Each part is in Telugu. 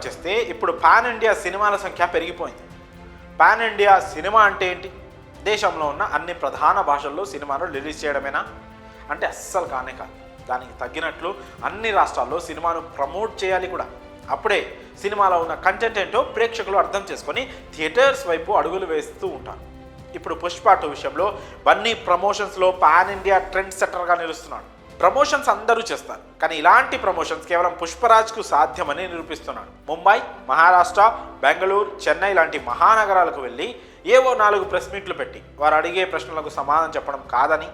వచ్చేస్తే ఇప్పుడు పాన్ ఇండియా సినిమాల సంఖ్య పెరిగిపోయింది. పాన్ ఇండియా సినిమా అంటే ఏంటి? దేశంలో ఉన్న అన్ని ప్రధాన భాషల్లో సినిమాను రిలీజ్ చేయడమేనా అంటే అస్సలు కానే కాదు. దానికి తగ్గినట్లు అన్ని రాష్ట్రాల్లో సినిమాను ప్రమోట్ చేయాలి కూడా. అప్పుడే సినిమాలో ఉన్న కంటెంట్ ఏంటో ప్రేక్షకులు అర్థం చేసుకొని థియేటర్స్ వైపు అడుగులు వేస్తూ ఉంటారు. ఇప్పుడు పుష్ప 2 విషయంలో బన్నీ ప్రమోషన్స్లో పాన్ ఇండియా ట్రెండ్ సెట్టర్గా నిలుస్తున్నాడు. ప్రమోషన్స్ అందరూ చేస్తారు, కానీ ఇలాంటి ప్రమోషన్స్ కేవలం పుష్పరాజ్కు సాధ్యమని నిరూపిస్తున్నాడు. ముంబై, మహారాష్ట్ర, బెంగళూరు, చెన్నై లాంటి మహానగరాలకు వెళ్ళి ఏవో 4 ప్రెస్ మీట్లు పెట్టి వారు అడిగే ప్రశ్నలకు సమాధానం చెప్పడం కాదని,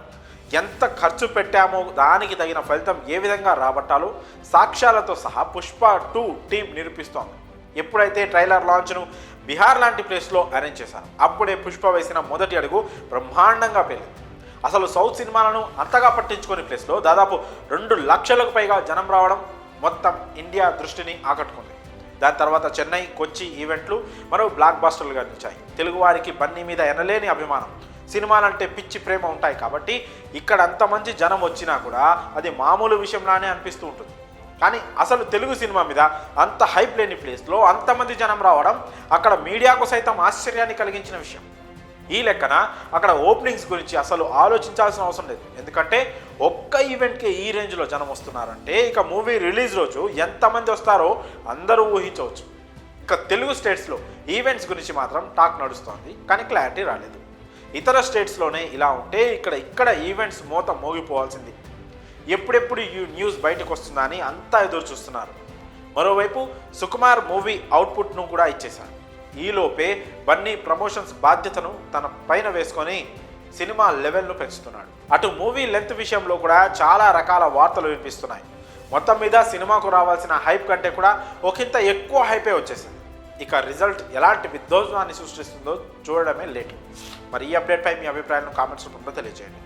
ఎంత ఖర్చు పెట్టామో దానికి తగిన ఫలితం ఏ విధంగా రాబట్టాలో సాక్ష్యాలతో సహా పుష్ప 2 టీం నిరూపిస్తోంది. ఎప్పుడైతే ట్రైలర్ లాంచ్ను బీహార్ లాంటి ప్లేస్లో అరేంజ్ చేశారు, అప్పుడే పుష్ప వేసిన మొదటి అడుగు బ్రహ్మాండంగా పేలింది. అసలు సౌత్ సినిమాలను అంతగా పట్టించుకునే ప్లేస్లో దాదాపు 2 లక్షలకు పైగా జనం రావడం మొత్తం ఇండియా దృష్టిని ఆకట్టుకుంది. దాని తర్వాత చెన్నై, కొచ్చి ఈవెంట్లు మరో బ్లాక్ బాస్టర్లుగా నిలిచాయి. తెలుగువారికి బన్నీ మీద ఎనలేని అభిమానం, సినిమాలంటే పిచ్చి ప్రేమ ఉంటాయి కాబట్టి ఇక్కడ అంతమంది జనం వచ్చినా కూడా అది మామూలు విషయంలానే అనిపిస్తూ ఉంటుంది. కానీ అసలు తెలుగు సినిమా మీద అంత హైప్ లేని ప్లేస్లో అంతమంది జనం రావడం అక్కడ మీడియాకు సైతం ఆశ్చర్యాన్ని కలిగించిన విషయం. ఈ లెక్కన అక్కడ ఓపెనింగ్స్ గురించి అసలు ఆలోచించాల్సిన అవసరం లేదు. ఎందుకంటే ఒక్క ఈవెంట్కి ఈ రేంజ్లో జనం వస్తున్నారంటే ఇక మూవీ రిలీజ్ రోజు ఎంతమంది వస్తారో అందరూ ఊహించవచ్చు. ఇక తెలుగు స్టేట్స్లో ఈవెంట్స్ గురించి మాత్రం టాక్ నడుస్తోంది, కానీ క్లారిటీ రాలేదు. ఇతర స్టేట్స్లోనే ఇలా ఉంటే ఇక్కడ ఈవెంట్స్ మోత మోగిపోవాల్సింది. ఎప్పుడెప్పుడు ఈ న్యూస్ బయటకు వస్తుందా అని అంతా ఎదురు చూస్తున్నారు. మరోవైపు సుకుమార్ మూవీ అవుట్పుట్ను కూడా ఇచ్చేశారు. ఈలోపే బన్నీ ప్రమోషన్స్ బాధ్యతను తన పైన వేసుకొని సినిమా లెవెల్ను పెంచుతున్నాడు. అటు మూవీ లెంత్ విషయంలో కూడా చాలా రకాల వార్తలు వినిపిస్తున్నాయి. మొత్తం మీద సినిమాకు రావాల్సిన హైప్ కంటే కూడా ఒకంత ఎక్కువ హైపే వచ్చేసింది. ఇక రిజల్ట్ ఎలాంటి విధ్వంసాన్ని సృష్టిస్తుందో చూడడమే లేట్. మరి ఈ అప్డేట్పై మీ అభిప్రాయాలను కామెంట్స్ రూపంలో తెలియజేయండి.